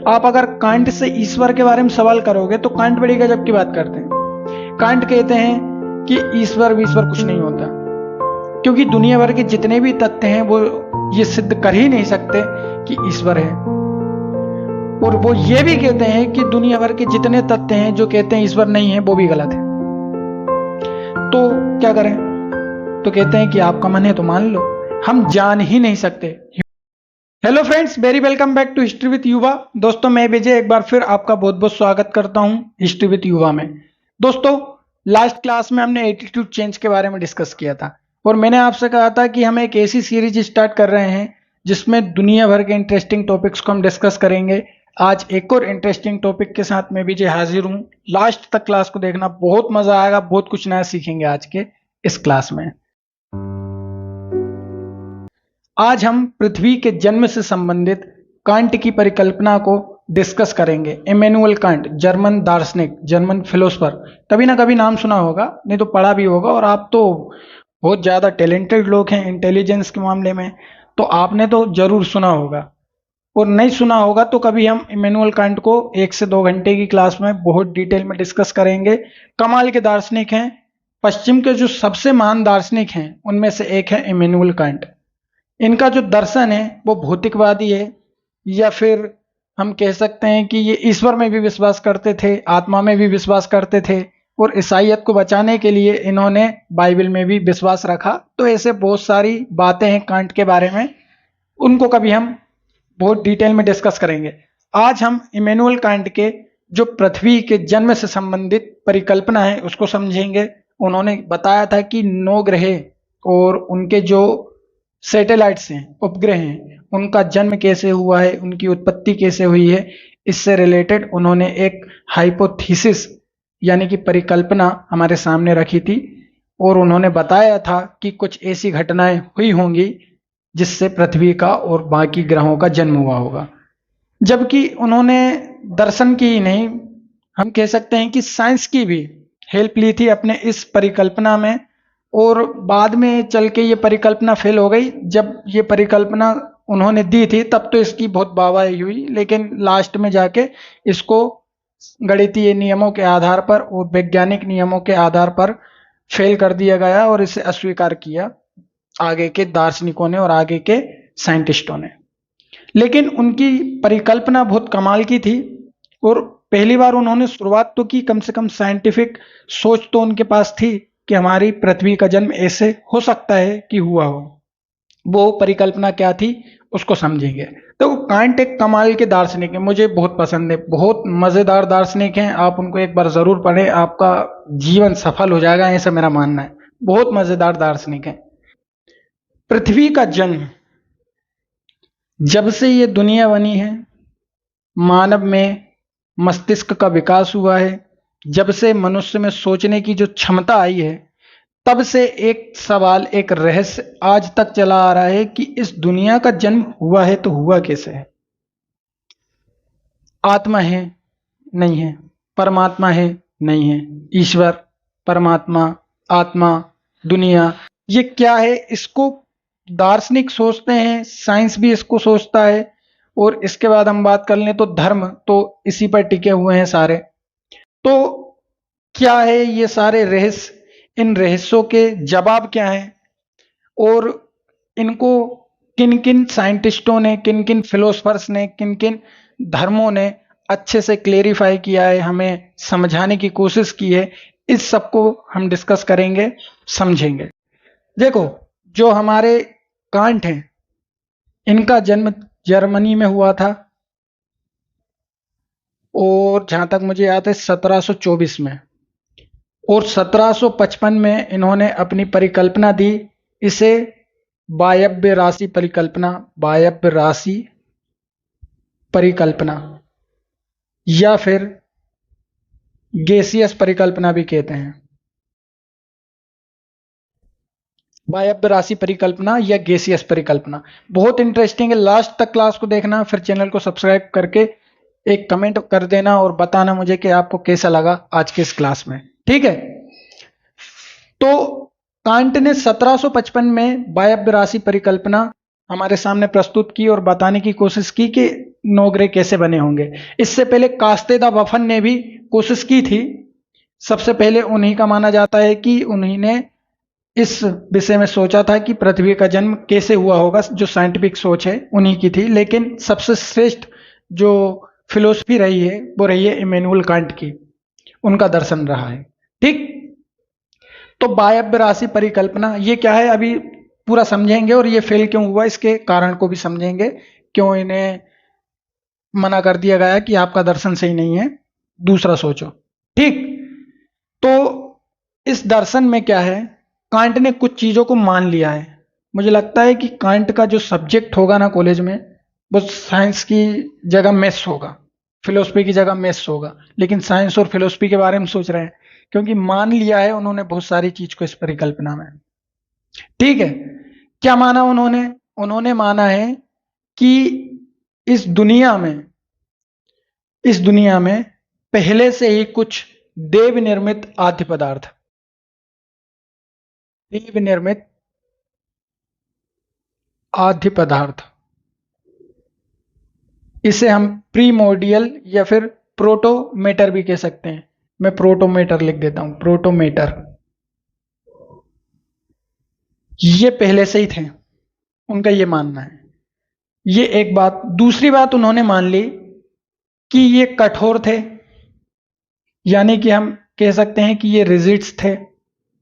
आप अगर can't say ईश्वर के बारे में सवाल करोगे तो कांट बड़ी गजब की बात करते हैं। कांट कहते हैं कि ईश्वर कुछ नहीं होता, क्योंकि दुनिया भर के जितने भी तथ्य हैं वो ये सिद्ध कर ही नहीं सकते कि ईश्वर है। और वो ये भी कहते हैं कि दुनिया भर के जितने तथ्य हैं जो कहते हैं ईश्वर नहीं है वो भी गलत है। तो क्या करें? तो कहते हैं कि आपका मन है तो मान लो, हम जान ही नहीं सकते। Hello friends, very welcome back to history with Yuva. दोस्तों, मैं विजय एक बार फिर आपका बहुत बहुत स्वागत करता हूं हिस्ट्री विद युवा में। दोस्तों, लास्ट क्लास में हमने एटीट्यूड चेंज के बारे में डिस्कस किया था और मैंने आपसे कहा था कि हम एक ऐसी सीरीज स्टार्ट कर रहे हैं जिसमें दुनिया भर के इंटरेस्टिंग टॉपिक्स को हम डिस्कस करेंगे। आज एक और इंटरेस्टिंग टॉपिक के साथ मैं विजय हाजिर हूं। लास्ट तक क्लास को देखना, बहुत मजा आएगा, बहुत कुछ नया सीखेंगे आज के इस क्लास में। आज हम पृथ्वी के जन्म से संबंधित कांट की परिकल्पना को डिस्कस करेंगे। इमैनुअल कांट, जर्मन दार्शनिक, जर्मन फिलोसफर, कभी ना कभी नाम सुना होगा, नहीं तो पढ़ा भी होगा। और आप तो बहुत ज्यादा टैलेंटेड लोग हैं इंटेलिजेंस के मामले में, तो आपने तो जरूर सुना होगा। और नहीं सुना होगा तो कभी हम इमैनुअल कांट को 1 से 2 घंटे की क्लास में बहुत डिटेल में डिस्कस करेंगे। कमाल के दार्शनिक हैं। पश्चिम के जो सबसे महान दार्शनिक हैं उनमें से एक है इमैनुअल कांट। इनका जो दर्शन है वो भौतिकवादी है, या फिर हम कह सकते हैं कि ये ईश्वर में भी विश्वास करते थे, आत्मा में भी विश्वास करते थे, और ईसाईयत को बचाने के लिए इन्होंने बाइबल में भी विश्वास रखा। तो ऐसे बहुत सारी बातें हैं कांट के बारे में, उनको कभी हम बहुत डिटेल में डिस्कस करेंगे। आज हम इमैनुअल कांट के जो पृथ्वी के जन्म से संबंधित परिकल्पना है उसको समझेंगे। उन्होंने बताया था कि 9 ग्रह और उनके जो सैटेलाइट्स हैं, उपग्रह हैं, उनका जन्म कैसे हुआ है, उनकी उत्पत्ति कैसे हुई है। इससे रिलेटेड उन्होंने एक हाइपोथेसिस यानी कि परिकल्पना हमारे सामने रखी थी, और उन्होंने बताया था कि कुछ ऐसी घटनाएं हुई होंगी जिससे पृथ्वी का और बाकी ग्रहों का जन्म हुआ होगा। जबकि उन्होंने दर्शन की ही नहीं, हम कह सकते हैं कि साइंस की भी हेल्प ली थी अपने इस परिकल्पना में। और बाद में चल के ये परिकल्पना फेल हो गई। जब ये परिकल्पना उन्होंने दी थी तब तो इसकी बहुत वाहवाही हुई, लेकिन लास्ट में जाके इसको गणितीय नियमों के आधार पर और वैज्ञानिक नियमों के आधार पर फेल कर दिया गया और इसे अस्वीकार किया आगे के दार्शनिकों ने और आगे के साइंटिस्टों ने। लेकिन उनकी परिकल्पना बहुत कमाल की थी, और पहली बार उन्होंने शुरुआत तो की, कम से कम साइंटिफिक सोच तो उनके पास थी कि हमारी पृथ्वी का जन्म ऐसे हो सकता है कि हुआ हो। वो परिकल्पना क्या थी उसको समझेंगे। तो कांट एक कमाल के दार्शनिक है, मुझे बहुत पसंद है, बहुत मजेदार दार्शनिक हैं। आप उनको एक बार जरूर पढ़ें, आपका जीवन सफल हो जाएगा, ऐसा मेरा मानना है। बहुत मजेदार दार्शनिक है। पृथ्वी का जन्म, जब से ये दुनिया बनी है, मानव में मस्तिष्क का विकास हुआ है, जब से मनुष्य में सोचने की जो क्षमता आई है, तब से एक सवाल, एक रहस्य आज तक चला आ रहा है कि इस दुनिया का जन्म हुआ है तो हुआ कैसे है। आत्मा है, नहीं है। परमात्मा है, नहीं है। ईश्वर, परमात्मा, आत्मा, दुनिया, ये क्या है? इसको दार्शनिक सोचते हैं, साइंस भी इसको सोचता है। और इसके बाद हम बात कर लें तो धर्म तो इसी पर टिके हुए हैं सारे। तो क्या है ये सारे रहस्य? इन रहस्यों के जवाब क्या हैं, और इनको किन किन साइंटिस्टों ने, किन किन फिलोसफर्स ने, किन किन धर्मों ने अच्छे से क्लेरिफाई किया है, हमें समझाने की कोशिश की है, इस सब को हम डिस्कस करेंगे, समझेंगे। देखो, जो हमारे कांट हैं, इनका जन्म जर्मनी में हुआ था, और जहां तक मुझे याद है 1724 में। और 1755 में इन्होंने अपनी परिकल्पना दी, इसे वायव्य राशि परिकल्पना, वायव्य राशि परिकल्पना, या फिर गैसियस परिकल्पना भी कहते हैं। वायव्य राशि परिकल्पना या गैसियस परिकल्पना बहुत इंटरेस्टिंग है। लास्ट तक क्लास को देखना, फिर चैनल को सब्सक्राइब करके एक कमेंट कर देना और बताना मुझे कि आपको कैसा लगा आज के इस क्लास में, ठीक है। तो कांट ने 1755 में वायव्य राशि परिकल्पना हमारे सामने प्रस्तुत की और बताने की कोशिश की कि नोगरे कैसे बने होंगे। इससे पहले कास्ते दा बफन ने भी कोशिश की थी। सबसे पहले उन्हीं का माना जाता है कि उन्हीं ने इस विषय में सोचा था कि पृथ्वी का जन्म कैसे हुआ होगा। जो साइंटिफिक सोच है उन्हीं की थी, लेकिन सबसे श्रेष्ठ जो फिलोसफी रही है वो रही है इमैनुअल कांट की, उनका दर्शन रहा है। ठीक, तो वायव्य राशि परिकल्पना ये क्या है अभी पूरा समझेंगे, और ये फेल क्यों हुआ इसके कारण को भी समझेंगे, क्यों इन्हें मना कर दिया गया कि आपका दर्शन सही नहीं है, दूसरा सोचो। ठीक, तो इस दर्शन में क्या है, कांट ने कुछ चीजों को मान लिया है। मुझे लगता है कि कांट का जो सब्जेक्ट होगा ना कॉलेज में, वो साइंस की जगह मैथ्स होगा, फिलोसफी की जगह मैथ्स होगा, लेकिन साइंस और फिलोसफी के बारे में सोच रहे हैं, क्योंकि मान लिया है उन्होंने बहुत सारी चीज को इस परिकल्पना में। ठीक है, क्या माना उन्होंने? उन्होंने माना है कि इस दुनिया में इस दुनिया में पहले से ही कुछ देव निर्मित आद्य पदार्थ, देव निर्मित आद्य पदार्थ, इसे हम प्रीमोर्डियल या फिर प्रोटोमेटर भी कह सकते हैं। मैं प्रोटोमेटर लिख देता हूं, प्रोटोमेटर, ये पहले से ही थे, उनका ये मानना है। ये एक बात। दूसरी बात उन्होंने मान ली कि ये कठोर थे, यानी कि हम कह सकते हैं कि ये रिजिड्स थे,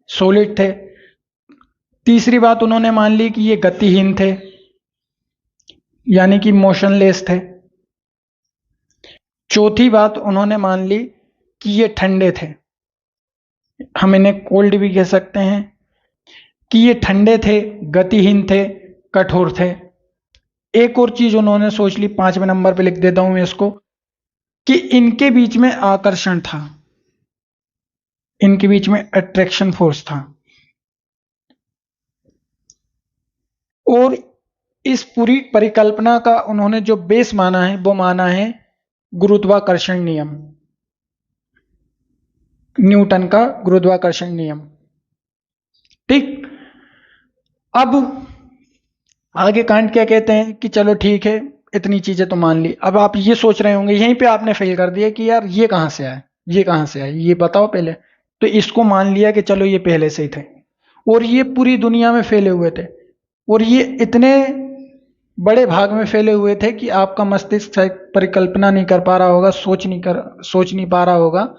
सॉलिड थे। तीसरी बात उन्होंने मान ली कि ये गतिहीन थे, यानी कि मोशनलेस थे। चौथी बात उन्होंने मान ली कि ये ठंडे थे, हम इन्हें कोल्ड भी कह सकते हैं, कि ये ठंडे थे, गतिहीन थे, कठोर थे। एक और चीज उन्होंने सोच ली, 5वें नंबर पे लिख देता हूं मैं इसको, कि इनके बीच में आकर्षण था, इनके बीच में अट्रैक्शन फोर्स था। और इस पूरी परिकल्पना का उन्होंने जो बेस माना है वो माना है गुरुत्वाकर्षण नियम, न्यूटन का गुरुत्वाकर्षण नियम। ठीक, अब आगे कांट क्या कहते हैं कि चलो ठीक है, इतनी चीजें तो मान ली। अब आप ये सोच रहे होंगे, यहीं पे आपने फेल कर दिया कि यार ये कहां से आए, ये कहां से आए, ये बताओ पहले। तो इसको मान लिया कि चलो ये पहले से ही थे, और ये पूरी दुनिया में फैले हुए थे, और ये इतने बड़े भाग में फैले हुए थे कि आपका मस्तिष्क शायद परिकल्पना नहीं कर पा रहा होगा, सोच नहीं पा रहा होगा,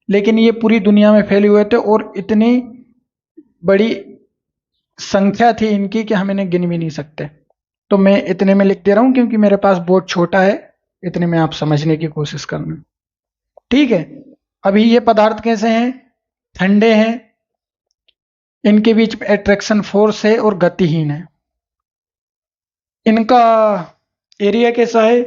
लेकिन ये पूरी दुनिया में फैले हुए थे, और इतनी बड़ी संख्या थी इनकी कि हम इन्हें गिन भी नहीं सकते। तो मैं इतने में लिख दे रहा हूं क्योंकि मेरे पास बोर्ड छोटा है, इतने में आप समझने की कोशिश करना। ठीक है, अभी ये पदार्थ कैसे हैं? ठंडे हैं, इनके बीच में अट्रैक्शन फोर्स है और गतिहीन है। इनका एरिया कैसा है?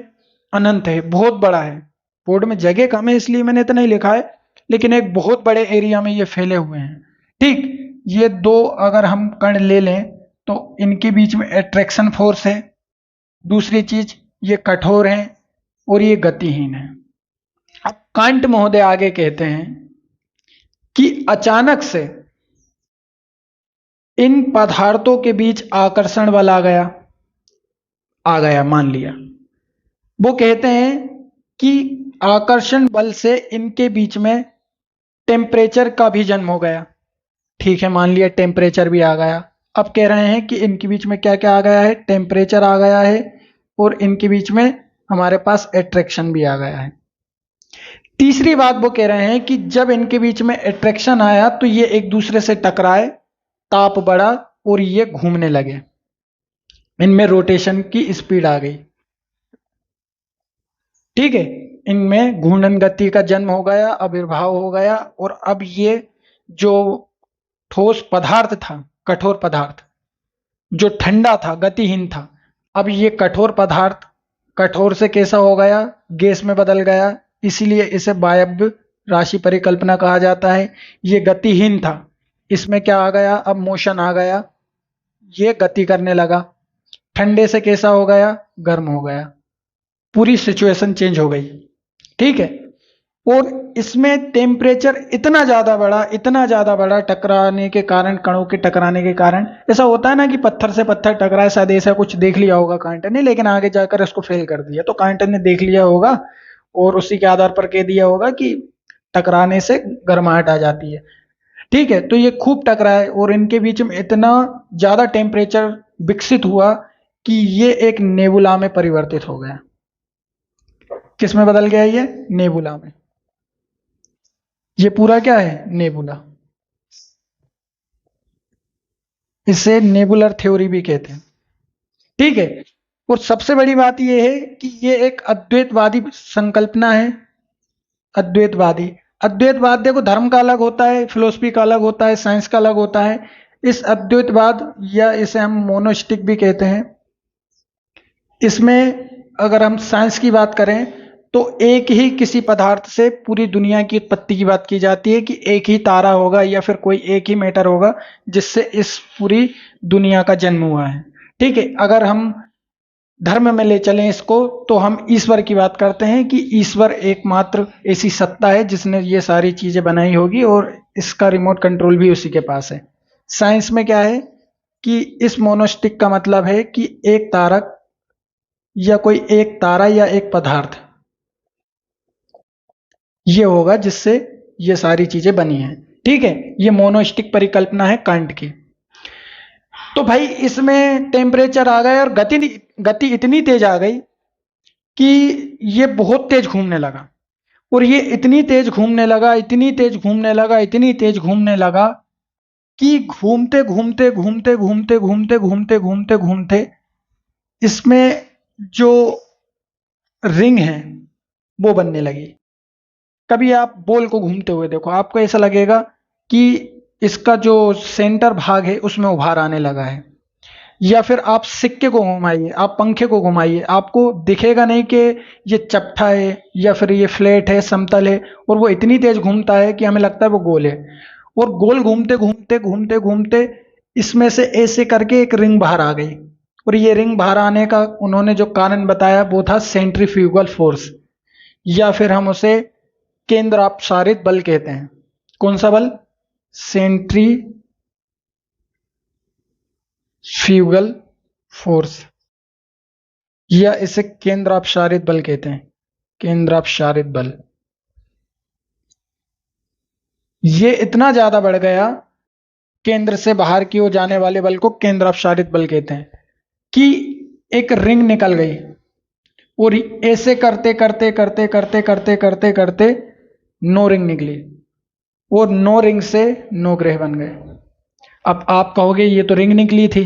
अनंत है, बहुत बड़ा है। बोर्ड में जगह कम है इसलिए मैंने इतना ही लिखा है, लेकिन एक बहुत बड़े एरिया में ये फैले हुए हैं। ठीक, ये दो अगर हम कण ले लें तो इनके बीच में अट्रैक्शन फोर्स है, दूसरी चीज ये कठोर हैं और ये गतिहीन है। अब कांट महोदय आगे कहते हैं कि अचानक से इन पदार्थों के बीच आकर्षण बल आ गया, मान लिया। वो कहते हैं कि आकर्षण बल से इनके बीच में टेम्परेचर का भी जन्म हो गया। ठीक है, मान लिया टेम्परेचर भी आ गया। अब कह रहे हैं कि इनके बीच में क्या क्या आ गया है? टेम्परेचर आ गया है, और इनके बीच में हमारे पास अट्रैक्शन भी आ गया है। तीसरी बात वो कह रहे हैं कि जब इनके बीच में अट्रैक्शन आया तो ये एक दूसरे से टकराए, ताप बढ़ा और ये घूमने लगे, इनमें रोटेशन की स्पीड आ गई। ठीक है, इनमें घूर्णन गति का जन्म हो गया, आविर्भाव हो गया, और अब ये जो ठोस पदार्थ था, कठोर पदार्थ जो ठंडा था, गतिहीन था, अब ये कठोर पदार्थ कठोर से कैसा हो गया? गैस में बदल गया, इसीलिए इसे वायव्य राशि परिकल्पना कहा जाता है। ये गतिहीन था, इसमें क्या आ गया? अब मोशन आ गया, ये गति करने लगा। ठंडे से कैसा हो गया? गर्म हो गया, पूरी सिचुएशन चेंज हो गई। ठीक है, और इसमें टेम्परेचर इतना ज्यादा बढ़ा टकराने के कारण, कणों के टकराने के कारण। ऐसा होता है ना कि पत्थर से पत्थर टकराए, शायद ऐसा कुछ देख लिया होगा कांट ने, लेकिन आगे जाकर इसको फेल कर दिया। तो कांट ने देख लिया होगा और उसी के आधार पर कह दिया होगा कि टकराने से गर्माहट आ जाती है। ठीक है, तो ये खूब टकराए और इनके बीच में इतना ज्यादा टेम्परेचर विकसित हुआ कि ये एक नेबुला में परिवर्तित हो गया। किस में बदल गया ये? नेबुला में। ये पूरा क्या है? नेबुला। इसे नेबुलर थ्योरी भी कहते हैं। ठीक है, और सबसे बड़ी बात यह है कि ये एक अद्वैतवादी संकल्पना है। अद्वैतवादी। अद्वैतवाद देखो, धर्म का अलग होता है, फिलोसफी का अलग होता है, साइंस का अलग होता है। इस अद्वैतवाद, या इसे हम मोनोस्टिक भी कहते हैं, इसमें अगर हम साइंस की बात करें तो एक ही किसी पदार्थ से पूरी दुनिया की उत्पत्ति की बात की जाती है, कि एक ही तारा होगा या फिर कोई एक ही मैटर होगा जिससे इस पूरी दुनिया का जन्म हुआ है। ठीक है, अगर हम धर्म में ले चलें इसको, तो हम ईश्वर की बात करते हैं कि ईश्वर एकमात्र ऐसी सत्ता है जिसने ये सारी चीजें बनाई होगी और इसका रिमोट कंट्रोल भी उसी के पास है। साइंस में क्या है कि इस मोनोस्टिक का मतलब है कि एक तारक, या कोई एक तारा या एक पदार्थ ये होगा जिससे ये सारी चीजें बनी हैं। ठीक है, ये मोनोस्टिक परिकल्पना है कांट की। तो भाई इसमें टेम्परेचर आ गए और गति गति इतनी तेज आ गई कि ये बहुत तेज घूमने लगा। और ये इतनी तेज घूमने लगा, इतनी तेज घूमने लगा, इतनी तेज घूमने लगा कि घूमते घूमते घूमते घूमते घूमते घूमते घूमते घूमते इसमें जो रिंग है वो बनने लगी। कभी आप बॉल को घूमते हुए देखो, आपको ऐसा लगेगा कि इसका जो सेंटर भाग है उसमें उभार आने लगा है। या फिर आप सिक्के को घुमाइए, आप पंखे को घुमाइए, आपको दिखेगा नहीं कि ये चपटा है या फिर ये फ्लैट है, समतल है, और वो इतनी तेज घूमता है कि हमें लगता है वो गोल है। और गोल घूमते घूमते घूमते घूमते इसमें से ऐसे करके एक रिंग बाहर आ गई। और ये रिंग बाहर आने का उन्होंने जो कारण बताया वो था सेंट्रीफ्यूगल फोर्स, या फिर हम उसे केंद्र अपसारित बल कहते हैं। कौन सा बल? सेंट्रीफ्यूगल फोर्स, या इसे केंद्र अपसारित बल कहते हैं। केंद्र अपसारित बल ये इतना ज्यादा बढ़ गया, केंद्र से बाहर की ओर जाने वाले बल को केंद्र अपसारित बल कहते हैं, कि एक रिंग निकल गई। और ऐसे करते करते करते करते करते करते करते नो रिंग निकली, और नो रिंग से नो ग्रह बन गए। अब आप कहोगे ये तो रिंग निकली थी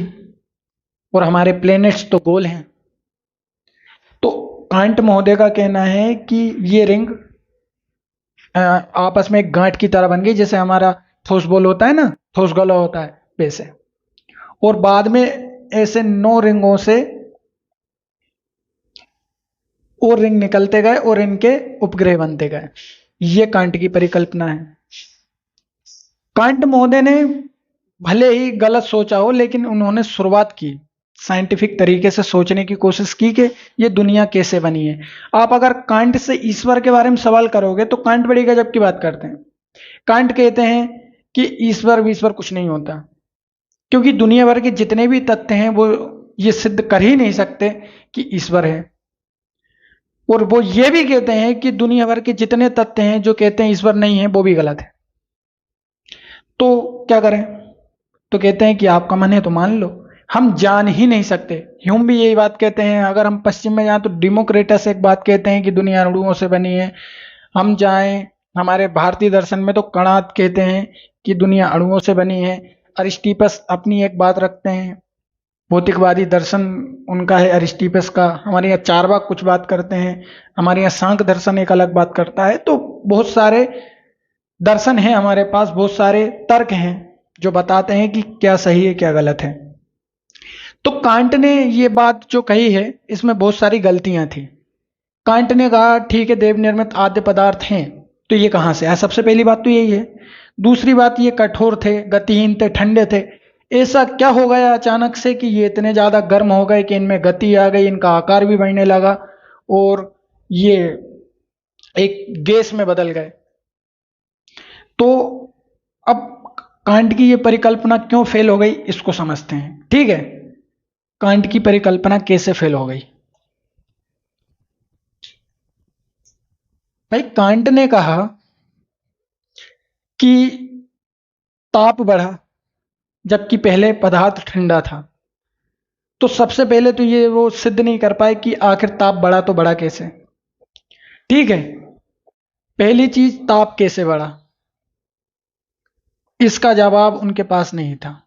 और हमारे प्लेनेट्स तो गोल हैं। तो कांट महोदय का कहना है कि ये रिंग आपस में एक गांठ की तरह बन गई, जैसे हमारा ठोस बॉल होता है ना, ठोस गोला होता है वैसे। और बाद में ऐसे नो रिंगों से और रिंग निकलते गए और इनके उपग्रह बनते गए। ये कांट की परिकल्पना है। कांट महोदय ने भले ही गलत सोचा हो, लेकिन उन्होंने शुरुआत की, साइंटिफिक तरीके से सोचने की कोशिश की कि ये दुनिया कैसे बनी है। आप अगर कांट से ईश्वर के बारे में सवाल करोगे तो कांट बड़ी गजब की बात करते हैं। कांट कहते हैं कि ईश्वर कुछ नहीं होता, क्योंकि दुनिया भर के जितने भी तथ्य हैं वो ये सिद्ध कर ही नहीं सकते कि ईश्वर है। और वो ये भी कहते हैं कि दुनिया भर के जितने तथ्य हैं जो कहते हैं ईश्वर नहीं है वो भी गलत है। तो क्या करें? तो कहते हैं कि आपका मन है तो मान लो, हम जान ही नहीं सकते। ह्यूम भी यही बात कहते हैं। अगर हम पश्चिम में जाएं तो डिमोक्रेटस एक बात कहते हैं कि दुनिया अणुओं से बनी है। हम जाएं हमारे भारतीय दर्शन में तो कणाद कहते हैं कि दुनिया अणुओं से बनी है। अरिस्टिपस अपनी एक बात रखते हैं, भौतिकवादी दर्शन उनका है अरिस्टिपस का। हमारे यहाँ चारवाक कुछ बात करते हैं, हमारे यहाँ सांख्य दर्शन एक अलग बात करता है। तो बहुत सारे दर्शन हैं हमारे पास, बहुत सारे तर्क हैं जो बताते हैं कि क्या सही है क्या गलत है। तो कांट ने ये बात जो कही है इसमें बहुत सारी गलतियां थी। कांट ने कहा ठीक है देव निर्मित आद्य पदार्थ हैं, तो ये कहां से आया? सबसे पहली बात तो यही है। दूसरी बात, ये कठोर थे, गतिहीन थे, ठंडे थे। ऐसा क्या हो गया अचानक से कि ये इतने ज्यादा गर्म हो गए कि इनमें गति आ गई, इनका आकार भी बढ़ने लगा और ये एक गैस में बदल गए। तो अब कांट की ये परिकल्पना क्यों फेल हो गई इसको समझते हैं, ठीक है। कांट की परिकल्पना कैसे फेल हो गई? भाई कांट ने कहा कि ताप बढ़ा जबकि पहले पदार्थ ठंडा था। तो सबसे पहले तो ये वो सिद्ध नहीं कर पाए कि आखिर ताप बढ़ा तो बढ़ा कैसे, ठीक है। पहली चीज, ताप कैसे बढ़ा, इसका जवाब उनके पास नहीं था।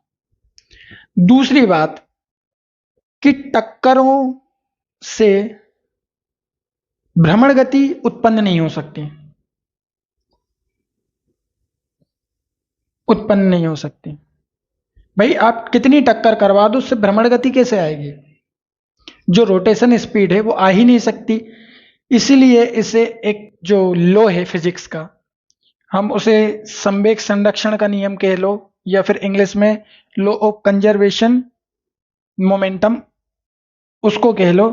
दूसरी बात कि टक्करों से भ्रमण गति उत्पन्न नहीं हो सकती, उत्पन्न नहीं हो सकती। भाई आप कितनी टक्कर करवा दो, उससे भ्रमण गति कैसे आएगी? जो रोटेशन स्पीड है वो आ ही नहीं सकती। इसीलिए इसे एक जो लॉ है फिजिक्स का, हम उसे संवेग संरक्षण का नियम कह लो, या फिर इंग्लिश में लॉ ऑफ कंजर्वेशन मोमेंटम उसको कह लो।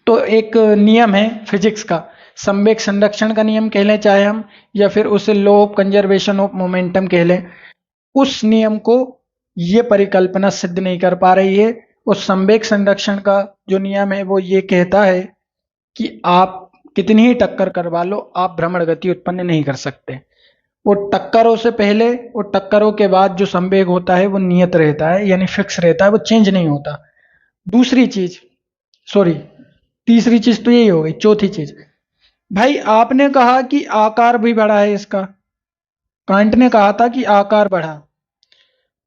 तो एक नियम है फिजिक्स का, संवेग संरक्षण का नियम कह लें चाहे हम, या फिर उसे law of conservation of momentum कह लें। उस नियम को ये परिकल्पना सिद्ध नहीं कर पा रही है। उस संवेग संरक्षण का जो नियम है वो ये कहता है कि आप कितनी ही टक्कर करवा लो, आप भ्रमण गति उत्पन्न नहीं कर सकते। वो टक्करों से पहले और टक्करों के बाद जो संवेग होता है वो नियत रहता है, यानी फिक्स रहता है, वो चेंज नहीं होता। दूसरी चीज, सॉरी, तीसरी चीज तो यही हो गई। चौथी चीज, भाई आपने कहा कि आकार भी बढ़ा है इसका, कांट ने कहा था कि आकार बढ़ा।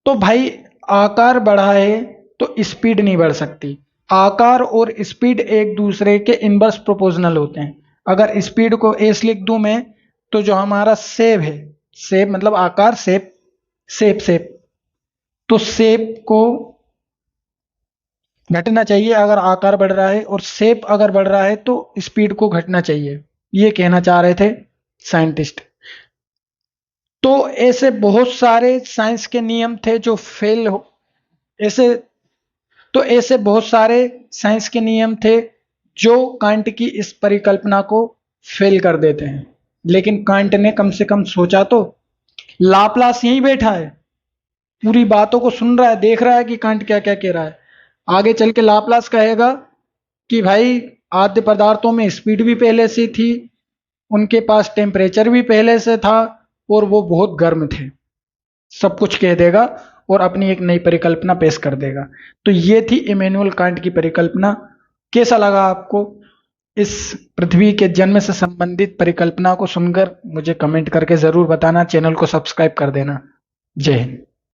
तो भाई आकार बढ़ा है तो स्पीड नहीं बढ़ सकती। आकार और स्पीड एक दूसरे के इनवर्स प्रोपोर्शनल होते हैं। अगर स्पीड को एस लिख दूं मैं, तो जो हमारा सेप है, सेप मतलब आकार, सेप सेप सेप, तो सेप को घटना चाहिए अगर आकार बढ़ रहा है, और सेप अगर बढ़ रहा है तो स्पीड को घटना चाहिए। ये कहना चाह रहे थे साइंटिस्ट। तो ऐसे बहुत सारे साइंस के नियम थे जो फेल हो, ऐसे तो ऐसे बहुत सारे साइंस के नियम थे जो कांट की इस परिकल्पना को फेल कर देते हैं। लेकिन कांट ने कम से कम सोचा तो। लाप्लास यहीं बैठा है, पूरी बातों को सुन रहा है, देख रहा है कि कांट क्या क्या कह रहा है। आगे चल के लाप्लास कहेगा कि भाई आद्य पदार्थों में स्पीड भी पहले से थी, उनके पास टेम्परेचर भी पहले से था, और वो बहुत गर्म थे। सब कुछ कह देगा और अपनी एक नई परिकल्पना पेश कर देगा। तो ये थी इमैनुअल कांट की परिकल्पना। कैसा लगा आपको? इस पृथ्वी के जन्म से संबंधित परिकल्पना को सुनकर मुझे कमेंट करके जरूर बताना, चैनल को सब्सक्राइब कर देना। जय हिंद।